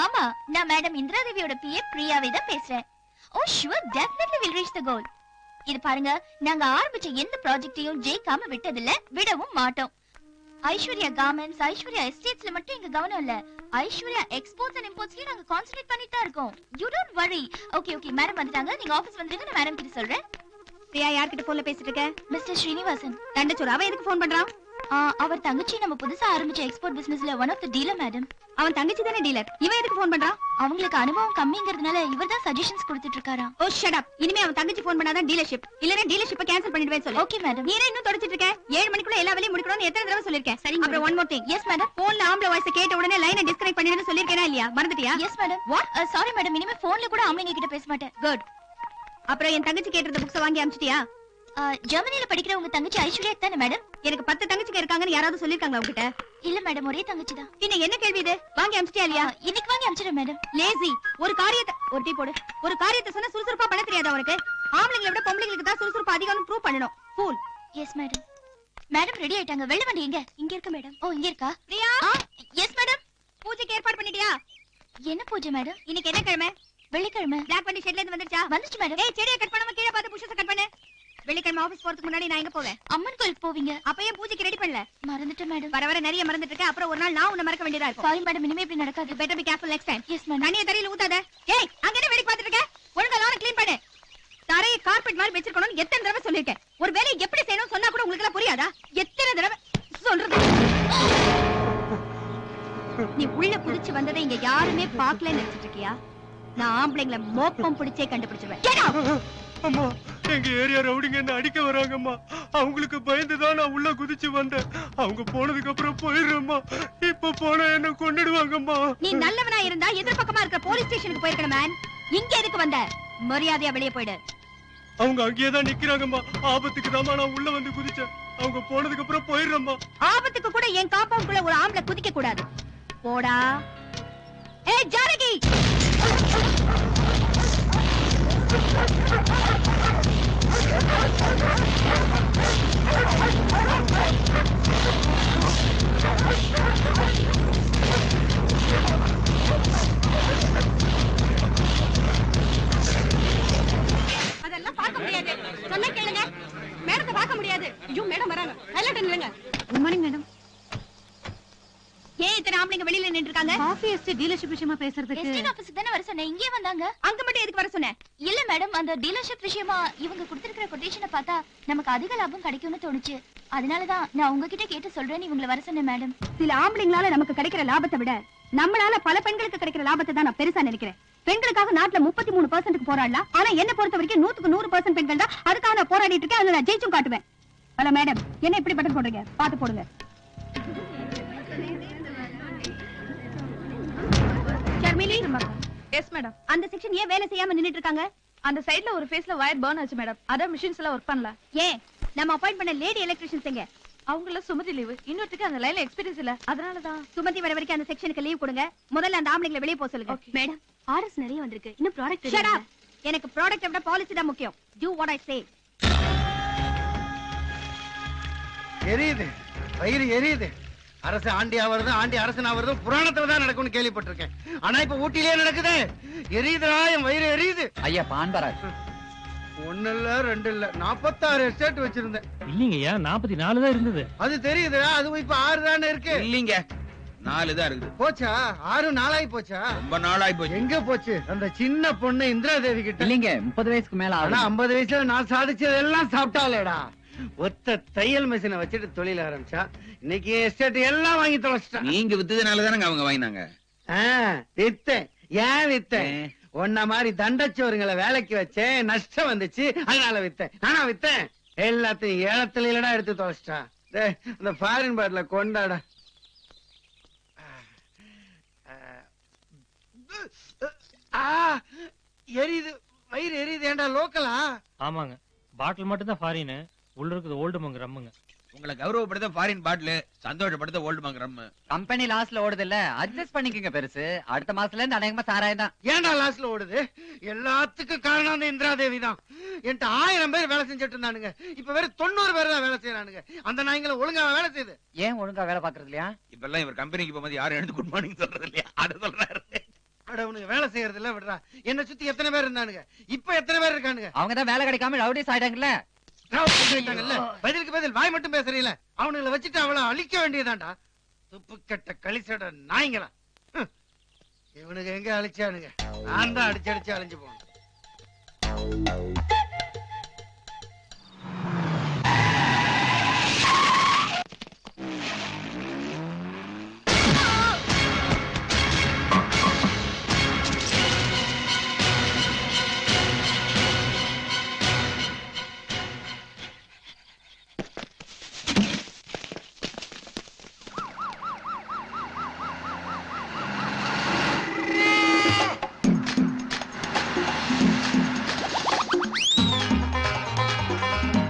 ஆமா, நான் மேடம் இந்திரா தேவியோட பிஏ பிரியாவை தான் பேசுறேன். Oh sure, definitely will reach the goal. இது பாருங்க, நாங்க ஆரம்பிச்ச எந்த ப்ராஜெக்ட்டையும் ஜெயிக்காம விட்டதில்ல, விடவும் மாட்டோம். ஐஸ்வர்யா கார்மெண்ட்ஸ், ஐஸ்வர்யா எஸ்டேட்ஸ்ல மட்டும் எங்க கவனம் இல்ல, ஐஸ்வர்யா எக்ஸ்போர்ட்ஸ் அண்ட் இம்போர்ட்ஸ்லயும் நாங்க கான்சென்ட்ரேட் பண்ணிட்டு தான் இருக்கோம். You don't worry. Okay okay, madam வந்துட்டாங்க, நீங்க ஆபீஸ் வந்துருங்க, நான் மேடம் கிட்ட சொல்றேன். பிரியா யார்கிட்ட போன்ல பேசிட்டு இருக்க? மிஸ்டர் ஸ்ரீனிவாசன். தண்டச்சோர், அவன் எதுக்கு போன் பண்றான்? அவர் தங்கச்சி நம்ம புதுசா ஆரம்பிச்ச எக்ஸ்போர்ட் பிசினஸ்ல one of the dealer madam. அவன் தங்கச்சி தானே டீலர், இவன் எதுக்கு போன் பண்றான்? அவங்களுக்கு அனுபவம் கம்மிங்கிறதுனால இவர்தான் சஜஷன்ஸ் கொடுத்துட்டு இருக்காராம். Oh shut up. இனிமே அவன் தங்கச்சி போன் பண்ணாதான் டீலர்ஷிப், இல்லனா டீலர்ஷிப்பை கேன்சல் பண்ணிடுவேன் சொல்லு. Okay madam. நீ இன்னும் தொடச்சிட்டு இருக்க? 7 மணிக்குள்ள எல்லா வேலையும் முடிக்கணும்னு எத்தனை தடவை சொல்லிருக்கேன்? சரிங்க. அப்புறம் one more thing. Yes madam. போன்ல ஆம்பளை வாய்ஸ் கேட்ட உடனே லைனை டிஸ்கனெக்ட் பண்ணிடுன்னு சொல்லிருக்கேனா இல்லையா? மறந்துட்டியா? Yes madam. What? Sorry madam, இனிமே போன்ல கூட ஆம்பளைங்க கிட்ட பேச மாட்டேன். குட். அப்புறம் என் தங்கச்சி கேட்டிருந்த புக்ஸ் வாங்கி அனுப்பிச்சிட்டியா? ஜெர்மனில படிக்கிற உங்க தங்கச்சி ஐஸ்வர்யா தானே மேடம்? எனக்கு 10 தங்கச்சிங்க இருக்காங்கன்னு யாராவது சொல்லிருக்காங்களா உங்ககிட்ட? இல்ல மேடம், ஒரே தங்கச்சி தான். பின்ன என்ன கேள்வி இது? வாங்கி அனுப்பிச்சிட்டியா இல்லையா? இன்னைக்கு வாங்கி அனுப்பிச்சிடுறேன் மேடம். லேசி. ஒரு டீ போடு. ஒரு காரியத்தை சொன்னா சுறுசுறுப்பா பண்ண தெரியாதா உனக்கு? ஆம்பளைங்களை விட பொம்பளைங்களுக்கு தான் சுறுசுறுப்பா அதிகம்னு ப்ரூவ் பண்ணணும். Fool. Yes madam. Madam ready ஆயிட்டாங்க. வெள்ள வண்டி எங்க? இங்க இருக்கு மேடம். ஓ இங்க இருக்கா? பிரியா. Yes madam. பூஜைக்கு ஏற்பாடு பண்ணிட்டியா? என்ன பூஜை மேடம்? இன்னைக்கு என்ன கிழமை? வெள்ளிக்கிழமை. பிளாக் வண்டி ஷெட்ல இருந்து வந்துச்சா? வந்துச்சு மேடம். ஏய், செடியை கட் பண்ணாம கீழ பாத்து புஷ்ஷை கட் பண்ணு. வெள்ளிக்கிழமை ஆபீஸ் போறதுக்கு முன்னாடி நான் எங்க போவேன்? அம்மன் கோயிலுக்கு போவீங்க. அப்ப ஏன் பூஜைக்கு ரெடி பண்ணல? மறந்துட்டேன் மேடம். வர வர நிறைய மறந்துட்டு இருக்க. அப்புறம் ஒரு நாள் நான் உன்னை மறக்க வேண்டியதா இருக்கும். சாரி மேடம், இனிமே இப்படி நடக்காது. Better be careful next time. Yes madam. தண்ணியை தரையில ஊத்தாத. ஏய், அங்க என்ன வேடிக்கை பார்த்துட்டு இருக்க? ஒழுங்கா லான க்ளீன் பண்ணு. தரையை கார்பெட் மாதிரி வெச்சிருக்கணும்னு எத்தனை தடவை சொல்லிருக்கேன். ஒரு வேலையை எப்படி செய்யணும் சொன்னா கூட உங்களுக்கு எல்லாம் புரியாதா? எத்தனை தடவை சொல்றது? நீ உள்ள குதிச்சு வந்ததை இங்க யாருமே பாக்கலன்னு நினைச்சிட்டு இருக்கியா? நான் ஆம்பளைங்களை மோப்பம் பிடிச்சே கண்டுபிடிச்சிருவேன். அம்மா, எங்க ஏரியா ரவுடிங்க என்ன அடிக்க வராங்கம்மா. அவங்களுக்கு பயந்துதான் நான் உள்ள குதிச்சு வந்தேன். அவங்க போனதுக்கு அப்புறம் போயிடுறேம்மா. இப்ப போனா என்ன கொன்னுடுவாங்கம்மா. நீ நல்லவனா இருந்தா எதிர்பக்கமா இருக்கிற போலீஸ் ஸ்டேஷனுக்கு போயிருக்கணும் மேன். இங்க எதுக்கு வந்த? மரியாதையா வெளியே போயிடு. அவங்க அங்கேயேதான் நிக்கிறாங்கம்மா. ஆபத்துக்கு தான் நான் உள்ள வந்து குதிச்சேன். அவங்க போனதுக்கு அப்புறம் போயிடுறேம்மா. ஆபத்துக்கு கூட என் காம்பவுண்டுக்குள்ள ஒரு ஆம்பளை குதிக்க கூடாது. போடா. ஏய் ஜானகி, அதெல்லாம் பார்க்க முடியாது. சொன்ன கேளுங்க. மேடத்தை பார்க்க முடியாது. ஐயோ மேடம் வராங்க. ஹலோ நில்லுங்க. Good morning madam. ஏன் இத்தனை ஆம்பளைங்க வெளியில நின்று இருக்காங்க? காஃபி எஸ்டேட் டீலர்ஷிப் விஷயமா பேசுறதுக்கு. எஸ்டேட் ஆபீஸ்க்கு தானே வர சொன்னேன், இங்கே வந்தாங்க. அங்க மட்டும் எதுக்கு வர சொன்னேன்? இல்ல மேடம், அந்த டீலர்ஷிப் விஷயமா இவங்க கொடுத்திருக்கிற கொட்டேஷனை பார்த்தா நமக்கு அதிக லாபம் கிடைக்கும்னு தோணுச்சு. அதனாலதான் நான் உங்ககிட்ட கேட்டு சொல்றேன்னு இவங்களை வர சொன்னேன் மேடம். சில ஆம்பளைங்களால நமக்கு கிடைக்கிற லாபத்தை விட நம்மளால பல பெண்களுக்கு கிடைக்கிற லாபத்தை தான் நான் பெருசா நினைக்கிறேன். பெண்களுக்காக நாட்டுல 33% போராடலாம். ஆனா என்ன பொறுத்த வரைக்கும் 100% பெண்கள் தான். அதுக்காக நான் போராடிட்டு இருக்கேன். அதை நான் ஜெயிச்சும் காட்டுவேன். ஹலோ மேடம், என்ன இப்படி பட்டன் போடுறீங்க? பாத்து போடுங்க. Yes madam. அந்த செக்ஷன் ஏன் வேலை செய்யாம நின்னுட்டு இருக்காங்க? அந்த சைடுல ஒரு ஃபேஸ்ல வயர் பர்ன் ஆச்சு மேடம். அத மிஷின்ஸ் எல்லாம் வர்க் பண்ணல. ஏன் நம்ம அப்பாயிண்ட் பண்ண லேடி எலக்ட்ரிஷியன்ஸ் எங்க? அவங்கள சுமதி லீவ். இன்னொருத்துக்கு அந்த லைன்ல எக்ஸ்பீரியன்ஸ் இல்ல. அதனால தான் சுமதி வர வரைக்கும் அந்த செக்ஷனுக்கு லீவ் கொடுங்க. முதல்ல அந்த ஆம்பளைங்களை வெளிய போக சொல்லுங்க. மேடம், ஆர்டர்ஸ் நிறைய வந்திருக்கு. இன்னும் ப்ராடக்ட் ஷட் அப். எனக்கு ப்ராடக்ட்ட விட பாலிசி தான் முக்கியம். டு வாட் ஐ சே. எரியுது, வயிறு எரியுது. அரசு ஆண்டியா வருது, ஆண்டி அரசனா வருது புராணத்துல தான் நடக்கும்னு கேள்விப்பட்டிருக்கேன். ஆனா இப்ப ஊட்டிலேயே நடக்குது. எரியுதுடா, என் வயிறு எரியுது. ஐயா பான்பராஜ், 1 இல்ல 2 இல்ல 46 எஸ்டேட் வச்சிருந்தேன். இல்லைங்கய்யா, 44 தான் இருந்தது. அது தெரியுதுடா, அதுவும் இப்ப 6 தானே இருக்கு. இல்லீங்க, 4 தான் இருக்குது. போச்சா? 6 நாளாயி போச்சா? ரொம்ப நாளாயி போச்சு. எங்க போச்சு அந்த சின்ன பொண்ணு இந்திரா தேவி கிட்ட? இல்லைங்க, 30 வயசுக்கு மேல ஆனா ஆகும். 50 வயசுல நான் சாதிச்சதெல்லாம் சாப்பிட்டாலேடா. ஒத்த தையல் மிஷினை வச்சுட்டு தொழில் ஆரம்பிச்சா. இன்னைக்கு எஸ்டேட் எல்லாம் வாங்கி தொலைச்சிட்டான். நீங்க வித்ததுனால தானங்க அவங்க வாங்கினாங்க. வித்தேன். ஏன் வித்தேன்? உன்ன மாதிரி தண்டச்சோருங்களை வேலைக்கு வச்சேன், நஷ்டம் வந்துச்சு, அதனால வித்தேன். நானா வித்தேன்? எல்லாத்தையும் ஏலத்துல இல்லடா எடுத்து தொலைச்சிட்டான். அந்த ஃபாரின் பாட்டில கொண்டாடா. எரியுது, வயிறு எரியுது. ஏண்டா லோக்கலா? ஆமாங்க, பாட்டில் மட்டும் தான் ஃபாரின், உள்ள இருக்குது ஓல்டு மங்க ரம்முங்க. உங்களை கௌரவப்படுத்த ஃபாரின் பாட்டில், சந்தோஷப்படுத்த ஓல்டு மங்க ரம். கம்பெனி லாஸ்ல ஓடுது இல்ல, அட்ஜஸ்ட் பண்ணிக்கங்க பெருசு. அடுத்த மாசத்துல இருந்து அநேகமா சாராயம் தான். ஏன்டா லாஸ்ட்ல ஓடுது? எல்லாத்துக்கும் காரணம் அந்த இந்திரா தேவி தான். என்கிட்ட 1000 பேர் வேலை செஞ்சுட்டு இருந்தானுங்க. இப்ப வேற 90 பேர் தான் வேலை செய்யறானுங்க. அந்த நாய்களை ஒழுங்கா வேலை செய்யுது. ஏன் ஒழுங்கா வேலை பாக்குறது இல்லையா? இப்ப எல்லாம் இவர் கம்பெனிக்கு போகும்போது யாரும் எழுந்து குட் மார்னிங் சொல்றது இல்லையா? அது சொல்றாரு. செய்யறது இல்ல விடுறா. என்ன சுத்தி எத்தனை பேர் இருந்தானுங்க, இப்ப எத்தனை பேர் இருக்கானுங்க? அவங்கதான் வேலை கிடைக்காம ரவுடிஸ் ஆயிட்டாங்கல்ல. பதிலுக்கு பதில் வாய் மட்டும் பேசுறீங்கள, அவனுங்களை வச்சுட்டு அவளை அழிக்க வேண்டியதான்டா. துப்பு கட்ட களிச்சட நாய்ங்களா. இவனுக்கு எங்க அழிச்சானுங்க, நான் தான் அடிச்சு அடிச்சு அழிஞ்சு போனேன்.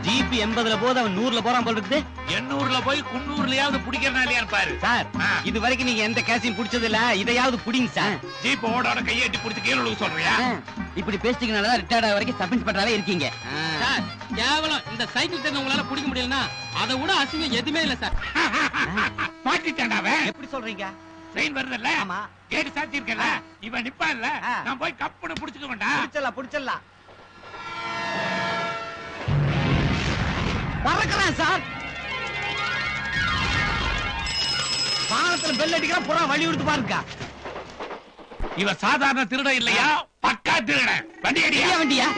ஜிபி 80ல போது அவன் 100ல போறான் போல இருக்குது. 800ல போய் 900லயாவது பிடிக்கிறனா இல்லையா பாரு. சார், இது வரைக்கும் நீங்க எந்த கேஸையும் புடிச்சது இல்ல, இதையாவது புடிங்க சார். ஜீப் ஓட கையெட்டி பிடிச்சி கீழே விழுக சொல்றியா? இப்படி பேசிட்டீங்கனாலதான் ரிட்டையர்ட் வரைக்கும் சப் இன்ஸ்பெக்டராவே இருக்கீங்க. சார், கேவலம் இந்த சைக்கிள் தெரிஞ்ச உங்களால பிடிக்க முடியலன்னா அதை விட அசிங்கம் எதுவுமே இல்ல சார். மாட்டிட்டாண்டாவே. எப்படி சொல்றீங்க? ட்ரெயின் வருதுல்ல, ஆமா. கேட் சாத்தி இருக்கல, இவன் நிப்பான்ல, நான் போய் கப்புன்னு புடிச்சுக்க வேண்டாம். புடிச்சலாம். பறக்கலாம் சார். வானத்துல பெல் அடிக்கிற புறா வழி விடுத்து பாருங்க. இவன் சாதாரண திருட இல்லையா, பக்கா திருட. வண்டி அடியா. வண்டியா?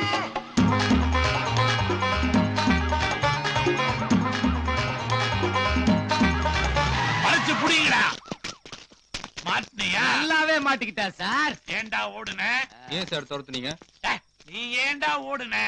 பறிச்சு புடிங்கடா. மாட்டினியா? நல்லாவே மாட்டிக்கிட்டா சார். ஏண்டா ஓடுன? ஏன் சார் துரத்துனீங்க? நீ ஏண்டா ஓடுன?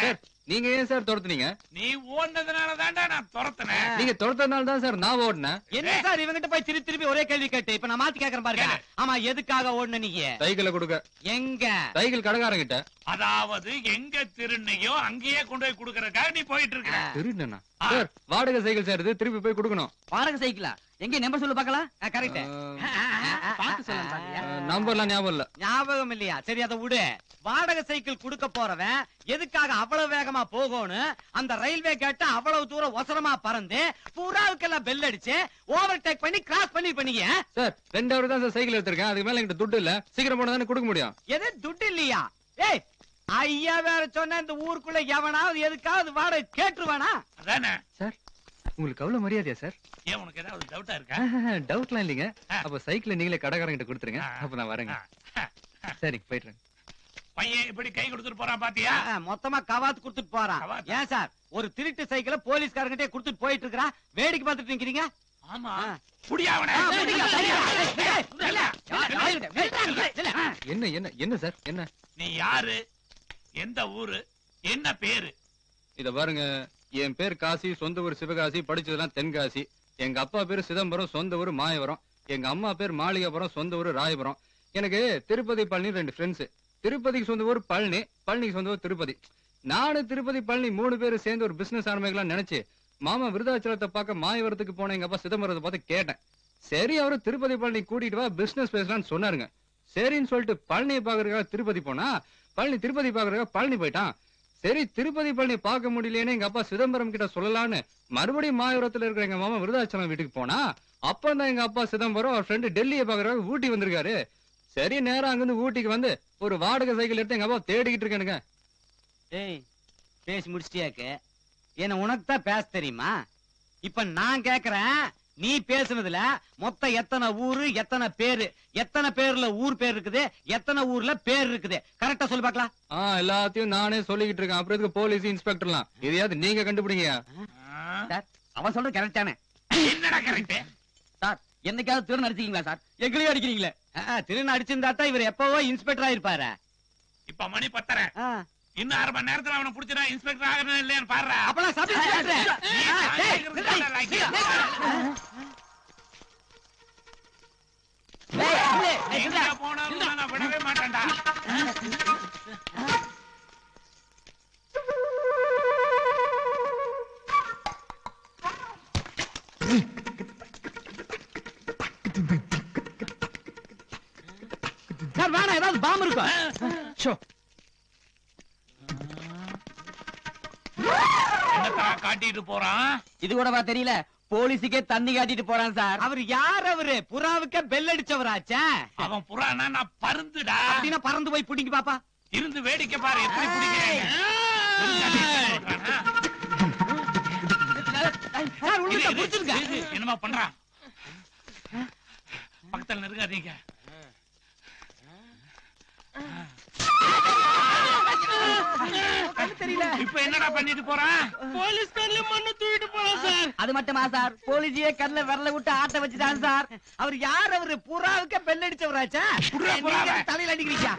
நீங்க ஏன் சார் துரத்துனீங்க? நீ ஓடுனதுனால தான்டா நான் துரத்துனேன். நீங்க துரத்தனால தான் சார் நான் ஓடுனேன். என்ன சார் இவங்கிட்ட போய் திருப்பி ஒரே கேள்வி கேட்டு இப்ப நான் மாத்தி கேக்குறேன் பாருங்க. ஆமா, எதுக்காக ஓடுன நீங்க? சைக்கிளை கொடுக்க. எங்க? சைக்கிள் கடைக்காரங்கிட்ட. அதாவது எங்க திருநையோ அங்கேயே கொண்டு போய் குடுக்கறதுக்காக நீ போயிட்டு இருக்க. திருடுனா சார்? வாடகை சைக்கிள் சார், இது திருப்பி போய் கொடுக்கணும். வாடகை சைக்கிளா? எங்க நம்பர் சொல்லு பாக்கலாம். கரெக்ட். பாத்து சொல்லுங்க. நம்பர்லாம் ஞாபகம் இல்ல. ஞாபகம் இல்லையா? சரி, அதை விடு. வாடகை சைக்கிள் கொடுக்க போறவன் எதுக்காக அவ்வளவு வேகமா போகணும்? அந்த ரயில்வே கேட்ட அவ்வளவு தூரம் ஒசரமா பறந்து புறாவுக்கெல்லாம் பெல் அடிச்சு ஓவர் டேக் பண்ணி கிராஸ் பண்ணீங்க சார். 2 ஹவர் தான் சார் சைக்கிள் எடுத்திருக்கேன், அதுக்கு மேல என்கிட்ட துட்டு இல்ல. சீக்கிரம் போனா தானே கொடுக்க முடியும். எது துட்டு இல்லையா? ஏய், ஐயா வேற சொன்ன இந்த ஊருக்குள்ள எவனாவது எதுக்காவது வாடகை கேட்டுருவானா? அதானே சார், உங்களுக்கு அவ்வளவு மரியாதையா சார்? ஏன் உனக்கு ஏதாவது டவுட்டா இருக்கா? டவுட்லாம் இல்லைங்க. அப்ப சைக்கிளை நீங்களே கடைக்காரங்கிட்ட கொடுத்துருங்க, அப்ப நான் வரேங்க. சரி, போயிட்டுறேன். பையன் இப்படி கை கொடுத்துட்டு போறான் பாத்தியா? மொத்தமா கவாத்து கொடுத்துட்டு போறான். ஏன் சார் ஒரு திருட்டு சைக்கிளை போலீஸ்காரங்கிட்டே கொடுத்துட்டு போயிட்டு இருக்கா? வேடிக்கை பார்த்துட்டு நிக்கிறீங்க? ஆமா, புடியாவனே. என்ன என்ன என்ன சார் என்ன? நீ யாரு, எந்த ஊரு, என்ன பேரு? இத பாருங்க, என் பேர் காசி, சொந்த ஊர் சிவகாசி, படிச்சதெல்லாம் தென்காசி. எங்க அப்பா பேரு சிதம்பரம், சொந்த ஊர் மாயவரம். எங்க அம்மா பேர் மாளிகாபுரம், சொந்த ஊர் ராயபுரம். எனக்கு திருப்பதி பழனி 2 ஃப்ரெண்ட்ஸ். திருப்பதிக்கு சொந்த ஊர் பழனி, பழனிக்கு சொந்த ஊர் திருப்பதி. நானு திருப்பதி பழனி 3 பேரும் சேர்ந்து ஒரு பிசினஸ் ஆரம்பிக்கலாம் நினைச்சு மாமா விருதாச்சலத்தை பார்க்க மாயவரத்துக்கு போன எங்க அப்பா சிதம்பரத்தை பார்த்து கேட்டேன். சரி, அவரு திருப்பதி பழனி கூட்டிட்டு வா, பிசினஸ் பேசலாம்னு சொன்னாருங்க. சரின்னு சொல்லிட்டு பழனியை பாக்குறதுக்காக திருப்பதி போனா, பழனி திருப்பதி பாக்குறதுக்காக பழனி போயிட்டான். சரி, திருப்பதி பழனி பார்க்க முடியலன்னு எங்க அப்பா சிதம்பரம் கிட்ட சொல்லலான்னு மறுபடியும் மாயவரத்துல இருக்கிற எங்க மாமா விருதாச்சலம் வீட்டுக்கு போனா, அப்பதான் எங்க அப்பா சிதம்பரம் அவர் ஃப்ரெண்டு டெல்லியை பாக்குறதுக்காக ஊட்டி வந்திருக்காரு. சரி, நேரம் அங்கிருந்து ஊட்டிக்கு வந்து ஒரு வாடகை சைக்கிள் எடுத்து எங்க அப்பா தேடிக்கிட்டு இருக்கேனுங்க. ஏய், பேசி முடிச்சிட்டியாக்கு? என்ன உனக்கு தான் பேச தெரியுமா? இப்ப நான் கேக்குறேன், நீ பேசுனதுல மொத்தம் எத்தனை ஊரு, எத்தனை பேரு, எத்தனை பேர்ல ஊர் பேர் இருக்குது, எத்தனை ஊர்ல பேர் இருக்குது? கரெக்டா சொல்லு பாக்கலாம். எல்லாத்தையும் நானே சொல்லிக்கிட்டு இருக்கேன். அப்புறம் எதுக்கு போலீஸ் இன்ஸ்பெக்டர்லாம்? இதையாவது நீங்க கண்டுபிடிங்க. அவன் சொல்றது கரெக்டானே. என்னடா கரெக்ட்? சார், என்னைக்காவது திருந அடிச்சிருக்கீங்களா சார்? எங்களையும் அடிக்கிறீங்களே. திருந அடிச்சிருந்தாட்டா இவர் எப்பவோ இன்ஸ்பெக்டர் ஆயிருப்பாரு. இப்ப மணி 10:30. இன்னும் 1/2 மணி நேரத்துல அவனை புடிச்சா இன்ஸ்பெக்டர் ஆகணும் இல்லையான்னு பாரு. அப்பலாம் சப் இன்ஸ்பெக்டர் போனாலும் நான் விடவே மாட்டேன்டா. சார், வேணா ஏதாவது பாம்பு இருக்கும். என்னத்தா காட்டிட்டு போறான்? இது கூடவா தெரியல? போலீஸுக்கே தண்ணி காட்டிட்டு போறான் சார். அவர் யார்? அவரு புறாவுக்கு பெல் அடிச்சவராச்சே. அவன் புறானா நான் பருந்துடா. அப்படின்னா பறந்து போய் பிடிங்க பாப்பா. இருந்து வேடிக்கை பாரு எப்படி பிடிக்கிறேன். என்னமா பண்றான்? பக்கத்துல நெருங்காதீங்க. இப்ப என்னடா பண்ணிட்டு போறான்? போலீஸ் கண்ணுல மண்ணு தூக்கிட்டு போறான் சார். அது மட்டுமா சார், போலீஸையே கண்ணுல விரல விட்டு ஆட்ட வச்சுட்டான் சார். அவர் யார்? அவரு புறாவுக்கு பெல் அடிச்சவராச்சா? தலையில அடிக்கிறீங்க.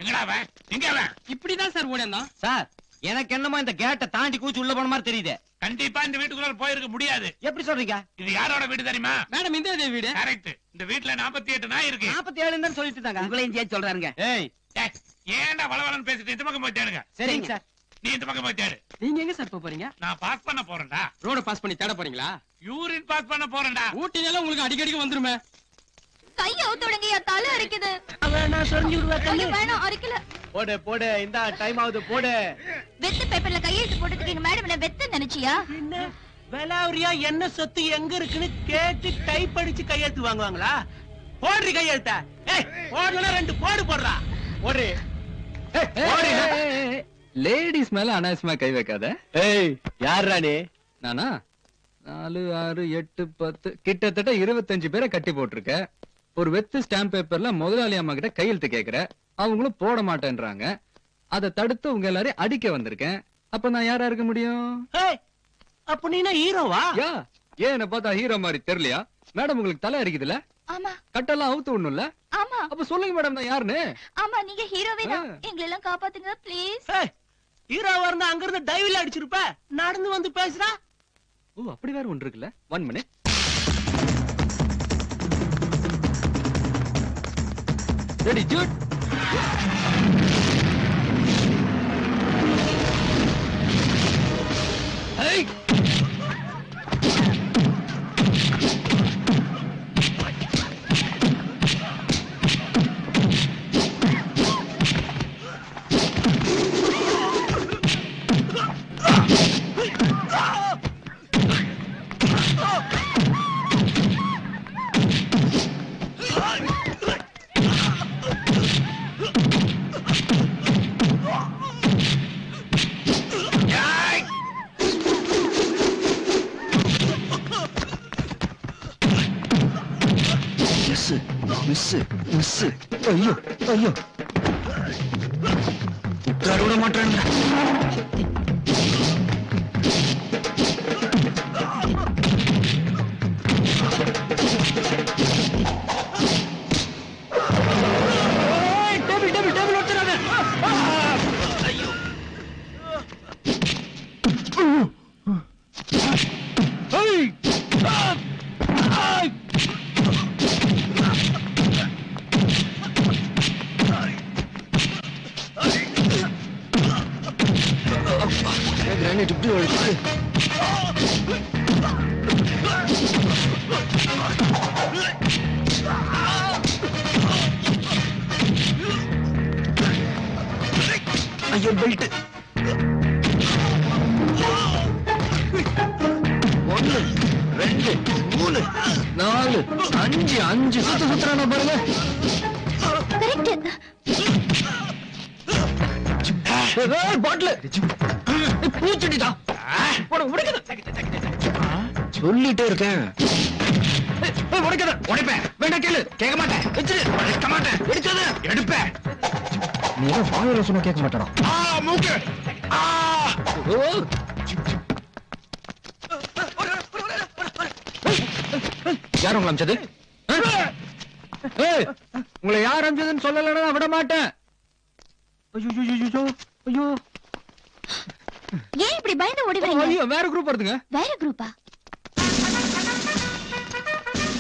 எங்கடா அவன்? எங்க அவன்? இப்படிதான் சார் ஓடியாந்தான். சார் எனக்கு என்னமோ இந்த கேட்டை தாண்டி கூச்சு உள்ள போன மாதிரி தெரியுது. கண்டிப்பா இந்த வீட்டுக்குள்ள போயிருக்க முடியாது. எப்படி சொல்றீங்க? இது யாரோட வீடு தெரியுமா? மேடம் இந்திரா தேவி வீடு. கரெக்ட். இந்த வீட்டுல 48 நாய் இருக்கு. 47 தான் சொல்லிட்டு இருந்தாங்க. உங்களையும் சேர்த்து சொல்றாருங்க. ஏய் டேய், ஏன்டா வளவலன்னு பேசிட்டு இந்த பக்கம் போய் தேடுங்க. சரிங்க சார். நீ இந்த பக்கம் போய் தேடு. நீங்க எங்க சார் போறீங்க? நான் பாஸ் பண்ண போறேன்டா. ரோட பாஸ் பண்ணி தேட போறீங்களா? யூரின் பாஸ் பண்ண போறேன்டா. ஊட்டினால உங்களுக்கு அடிக்கடிக்கு வந்துருமே. கைய அவுத்துடுங்கயா, தலை அரிக்குது. ஐயோ, வேணாம், அரிக்கல. போடு போடு, இந்த டைம் ஆகுது போடு. வெத்து பேப்பர்ல கையெழுத்து போட்டதுக்கு எங்க மேடம் என்ன வெத்து நினைச்சியா? வேலாவரியா என்ன சொத்து எங்க இருக்குன்னு கேட்டு டைப் அடிச்சு கையெழுத்து வாங்குவாங்களா? போடுறி கையெழுத்த. ஏய் போடலனா 2 போடு போடுறா. போடு. லேடிஸ் மேல அனாவசியமா கை வைக்காத. ஏய் யார் ராணி? நானா? 4, 6, 8, 10 கிட்டத்தட்ட 25 பேரை கட்டி போட்டிருக்க. ஒரு வெத்து ஸ்டாம்ப் பேப்பர்ல முதலாளி அம்மா கிட்ட கையெழுத்து கேக்குற, அவங்களும் போட மாட்டேன்றாங்க. அதை தடுத்து உங்க எல்லாரையும் அடிக்க வந்திருக்கேன். அப்ப நான் யாரா இருக்க முடியும்? அப்ப நீனா ஹீரோவா? யா, ஏன் என்ன பார்த்தா ஹீரோ மாதிரி தெரியலையா? மேடம் உங்களுக்கு தலை அடிக்குதுல? ஆமா கட்டெல்லாம் அவுத்து விடணும்ல? ஆமா அப்ப சொல்லுங்க மேடம் நான் யாருன்னு. ஆமா, நீங்க ஹீரோவே தான். எங்களை எல்லாம் காப்பாத்துங்க ப்ளீஸ். ஹீரோவா இருந்தா அங்க இருந்து டைவ்ல அடிச்சிருப்ப. நடந்து வந்து பேசுறா. ஓ, அப்படி வேற ஒன்று இருக்குல்ல. 1 minute. ரெடி ஜூட். Hey, miss. ஐயோ ஐயோ, உட்கார விட மாட்டேன். கிரானைட் இப்படி ஒழிச்சு. ஐயோ பெல்ட். 1, 2, 3, 4, 5 சுத்துறானா பாருங்க. பாட்டில் பூச்செடிதான். சொல்லிட்டே இருக்கேன். உடைப்பேன். வேண்டாம் கேளு. கேட்க மாட்டேன். எடுக்க மாட்டேன். எடுக்காத. எடுப்பேன். நீ வாங்க சொன்ன கேட்க மாட்டான். மூக்கு. யார் உங்களை அமிச்சது? உங்களை யார் அமிச்சதுன்னு சொல்லலன்னா நான் விட மாட்டேன். ஐயோ, ஏன் இப்படி பயந்து ஓடி வரீங்க? ஐயோ, வேற குரூப் வருதுங்க. வேற குரூப்பா?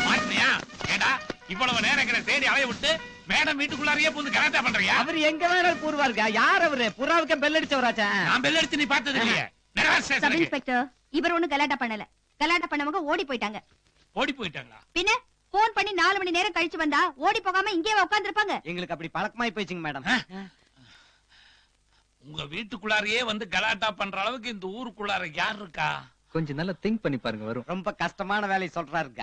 மாட்டியா? ஏடா இவ்வளவு நேரம் எங்களை தேடி அலைய விட்டு மேடம் வீட்டுக்குள்ளாரையே புந்து கலாட்டா பண்றியா? அவர் எங்க வேணாலும் கூறுவாருங்க. யார் அவரு? புறாவுக்கு பெல் அடிச்சவராச்சா? நான் பெல் அடிச்சு நீ பார்த்தது இல்லையே. சப் இன்ஸ்பெக்டர், இவர் ஒண்ணு கலாட்டா பண்ணல. கலாட்டா பண்ணவங்க ஓடி போயிட்டாங்க. ஓடி போயிட்டாங்களா? பின்ன போன் பண்ணி 4 மணி நேரம் கழிச்சு வந்தா ஓடி போகாம இங்கே உட்கார்ந்து இருப்பாங்க. எங்களுக்கு அப்படி பழக்கமாயி போயிடுச்சுங்க மேடம். உங்க வீட்டுக்குள்ளாரையே வந்து கலாட்டா பண்ற அளவுக்கு இந்த ஊருக்குள்ளார யார் இருக்கா? கொஞ்சம் நல்லா திங்க் பண்ணி பாருங்க வரும். ரொம்ப கஷ்டமான வேலையை சொல்றாருங்க.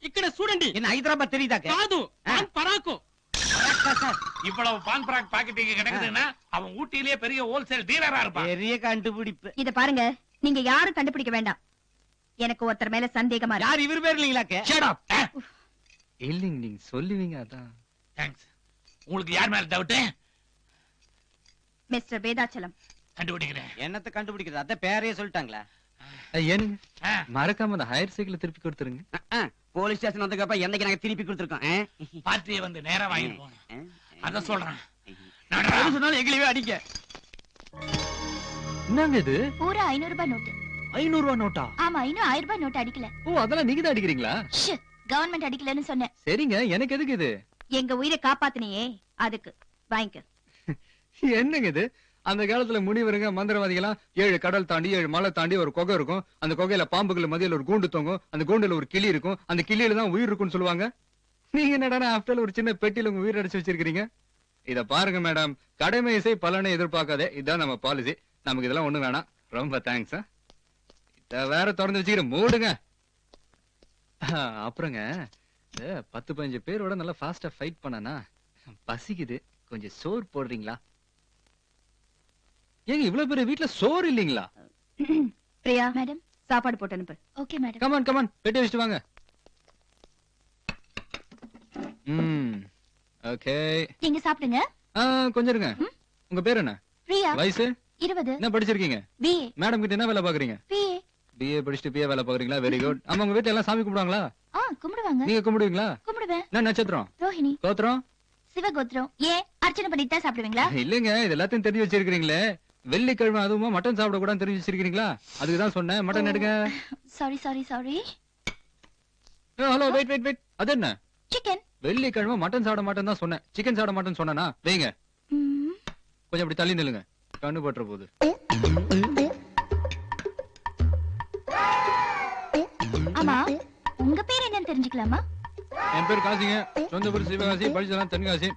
ఇక్కడ చూడండి என்ன ஹைதராபாத் தெரியுதாக்க? కాదు పాన్ పరాకు. இவ்வளவு பான் பராக் பாக்கெட் இங்க கிடக்குதுன்னா அவன் ஊட்டியிலேயே பெரிய ஹோல்சேல் டீலரா இருப்பான். பெரிய கண்டுபிடிப்பு. இத பாருங்க, நீங்க யாரும் கண்டுபிடிக்க வேண்டாம். எனக்கு ஒருத்தர் மேல சந்தேகமா இருக்கு. யார் இவர் பேர் இல்லீங்களாக்க? Shut up. இல்லங்க நீங்க சொல்லுவீங்க அதான். தேங்க்ஸ். உங்களுக்கு யார் மேல டவுட்? மிஸ்டர் வேதாச்சலம். கண்டுபிடிக்கிறேன். என்னத்தை கண்டுபிடிக்கிறது? அத பேரையே சொல்லிட்டாங்களா? ஏனுங்க மறக்காம அந்த ஹையர் சைக்கிள் திருப்பி கொடுத்துருங்க. போலீஸ் ஸ்டேஷன் வந்ததுக்கு அப்புறம் என்னைக்கு நாங்க திருப்பி கொடுத்துருக்கோம். பார்ட்டியை வந்து நேரா வாங்கிட்டு போனேன். அத சொல்றேன். சொன்னாலும் எங்களையே அடிங்க. என்னங்க இது? பூரா 500 ரூபாய் நோட்டு. 500 ரூபாய் நோட்டா? ஆமா, இன்னும் 1000 ரூபாய் நோட்டு அடிக்கல. ஓ அதெல்லாம் நீங்க தான் அடிக்கிறீங்களா? கவர்மெண்ட் அடிக்கலன்னு சொன்னேன். சரிங்க, எனக்கு எதுக்கு இது? எங்க உயிரை காப்பாத்தினியே அதுக்கு வாங்கிக்க. என்னங்க இது? அந்த காலத்துல முனிவருங்க மந்திரவாதிகளா 7 கடல் தாண்டி 7 மலை தாண்டி ஒரு குகை இருக்கும். அந்த குகையில பாம்புகள் மத்தியில ஒரு கூண்டு தொங்கும். அந்த கூண்டுல ஒரு கிளி இருக்கும். அந்த கிளியில தான் உயிர் இருக்கும்னு சொல்லுவாங்க. நீங்க என்னடா ஆஃப்டர் ஒரு சின்ன பெட்டியில உங்க உயிர் அடைச்சு வச்சிருக்கீங்க. இத பாருங்க மேடம், கடமை இசை பலனை எதிர்பார்க்காதே. இதுதான் நம்ம பாலிசி. நமக்கு இதெல்லாம் ஒண்ணு வேணாம். ரொம்ப தேங்க்ஸ். இத வேற திறந்து வச்சுக்கிற மூடுங்க. அப்புறங்க 10-15 பேரோட நல்லா ஃபாஸ்டா ஃபைட் பண்ணனா பசிக்குது. கொஞ்சம் சோறு போடுறீங்களா? ஏங்க இவ்வளவு பேர் வீட்ல சோறு இல்லீங்களா? பிரியா மேடம், சாப்பாடு போட்டு அனுப்பு. Okay madam. கமான் கமான், பெட்டி வச்சுட்டு வாங்க. ஓகே, நீங்க சாப்பிடுங்க. கொஞ்சம் இருங்க. உங்க பேர் என்ன? பிரியா. வயசு? 20. என்ன படிச்சிருக்கீங்க? BA. மேடம் கிட்ட என்ன வேலை பாக்குறீங்க? BA. BA படிச்சுட்டு BA வேலை பாக்குறீங்களா? Very good. ஆமா, உங்க வீட்ல எல்லாம் சாமி கும்பிடுவாங்களா? கும்பிடுவாங்க. நீங்க கும்பிடுவீங்களா? கும்பிடுவேன். என்ன நட்சத்திரம்? ரோஹிணி. கோத்திரம்? சிவகோத்திரம். ஏன் அர்ச்சனை பண்ணிட்டு தான் சாப்பிடுவீங்களா? இல்லங்க, இது எல்லாத்தையும் தெரிஞ்சு வச்சிருக்கீங்களே. வெள்ளிக்கிழமை அதுவும் மட்டன் சாப்பிட கூட தெரிஞ்சு வச்சிருக்கீங்களா? அதுக்குதான் சொன்னேன். மட்டன் எடுங்க. Sorry. Hello, wait wait wait. அது என்ன? சிக்கன். வெள்ளிக்கிழமை மட்டன் சாப்பிட மாட்டேன்னு தான் சொன்னேன். சிக்கன் சாப்பிட மாட்டேன்னு சொன்னா வைங்க. கொஞ்சம் அப்படி தள்ளி நில்லுங்க, கண்ணு பற்ற போகுது. ஆமா, உங்க பேர் என்னன்னு தெரிஞ்சுக்கலாமா? என் பேர் காசிங்க. சொந்த ஊர் சிவகாசி, படிச்சதெல்லாம் தென்காசி.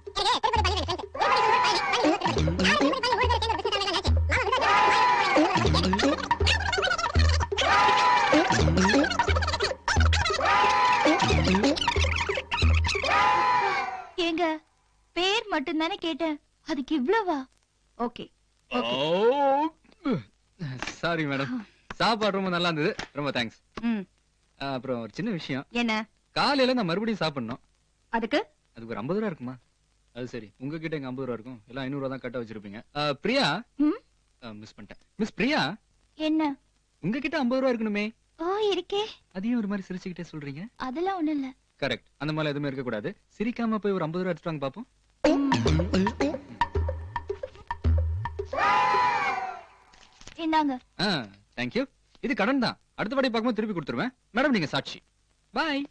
ஏங்க, பேர் மட்டும் தானே கேட்டேன், அதுக்கு இவ்வளவா? ஓகே. சாரி மேடம், சாப்பாடு ரொம்ப நல்லா இருந்தது. ரொம்ப தேங்க்ஸ். அப்புறம் ஒரு சின்ன விஷயம். என்ன? காலையில நான் மறுபடியும் சாப்பிடணும். அதுக்கு ஒரு 50 ரூபா இருக்குமா? அது சரி, உங்ககிட்ட எங்க 50 ரூபா இருக்கும்? எல்லாம் 500 ரூபா தான் கட்ட வச்சிருப்பீங்க. பிரியா, மிஸ் பண்ணிட்டேன். மிஸ் பிரியா, என்ன? உங்ககிட்ட 50 ரூபா இருக்கணுமே? இருக்கே. அதையும் ஒரு மாதிரி சிரிச்சுக்கிட்டே சொல்றீங்க. அதெல்லாம் ஒண்ணும் இல்ல. கரெக்ட், அந்த மாதிரி எதுவுமே இருக்க கூடாது. சிரிக்காம போய் ஒரு 50 ரூபா எடுத்துட்டு வாங்க பாப்போம். இந்தாங்க. Thank you. இது கடன் தான். அடுத்த வாட்டி பார்க்கும்போது திருப்பி கொடுத்துருவேன். மேடம் நீங்க சாட்சி. பாய்.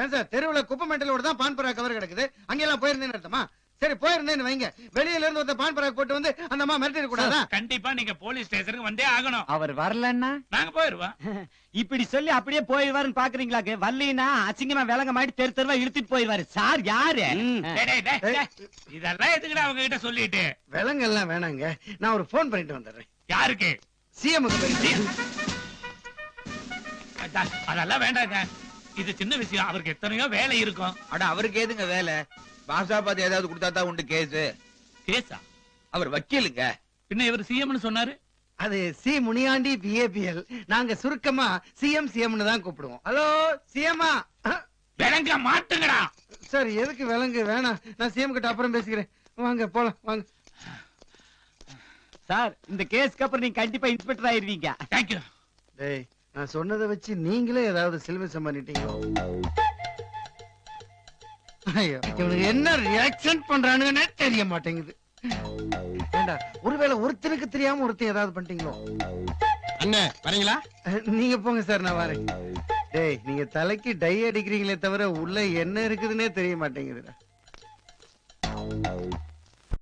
ஏன் சார், தெருவுல குப்பை மெட்டலோட தான் பான் பராக் கவர் கிடக்குது. அங்கெல்லாம் போயிருந்தேன்னு அர்த்தமா? சரி, போயிருந்தேன்னு வைங்க. வெளியில இருந்து ஒருத்த பான் பராக் போட்டு வந்து அந்த அம்மா மிரட்டிட கூடாதா? கண்டிப்பா நீங்க போலீஸ் ஸ்டேஷனுக்கு வந்தே ஆகணும். அவர் வரலன்னா நாங்க போயிருவோம். இப்படி சொல்லி அப்படியே போயிடுவாருன்னு பாக்குறீங்களா? வரலீனா அசிங்கமா விலங்க மாட்டி தெரு தெருவா இழுத்துட்டு போயிடுவாரு. சார் யாரு? இதெல்லாம் எதுக்குடா அவங்க கிட்ட சொல்லிட்டு? விலங்கு எல்லாம் வேணாங்க, நான் ஒரு போன் பண்ணிட்டு வந்துடுறேன். யாருக்கு? சிஎம்க்கு. அதெல்லாம் வேண்டாங்க, இது சின்ன விஷயம். அவருக்கு எத்தனையோ வேலை இருக்கும். அட அவருக்கு ஏதுங்க வேலை? பாஷா பாத்து ஏதாவது கொடுத்தா தான் உண்டு கேஸ். கேஸா? அவர் வக்கீலுங்க. பின்ன இவர் சிஎம்னு சொன்னாரு. அது சி முனியாண்டி பிஏபிஎல். நாங்க சுருக்கமா சிஎம்னு தான் கூப்பிடுவோம். ஹலோ சிஎம்மா. விலங்க மாட்டுங்கடா. சார் எதுக்கு விலங்கு? வேணாம், நான் சிஎம் கிட்ட அப்புறம் பேசிக்கிறேன். வாங்க போலாம் வாங்க. சார், இந்த கேஸ்க்கு அப்புறம் நீங்க கண்டிப்பா இன்ஸ்பெக்டர் ஆயிருவீங்க. தேங்க்யூ. டேய், நான் சொன்னதை வச்சு நீங்களே ஏதாவது சிலுமிசம் பண்ணிட்டீங்களோ? ஐயோ, இவனுக்கு என்ன ரியாக்ஷன் பண்றானுங்கன்னே தெரிய மாட்டேங்குது. ஏண்டா, ஒருவேளை ஒருத்தனுக்கு தெரியாம ஒருத்தன் ஏதாவது பண்ணிட்டீங்களோ? அண்ணே வரீங்களா? நீங்க போங்க சார், நான் வரேன். டேய், நீங்க தலைக்கு டை அடிக்கிறீங்களே தவிர உள்ள என்ன இருக்குதுன்னே தெரிய மாட்டேங்குதுடா.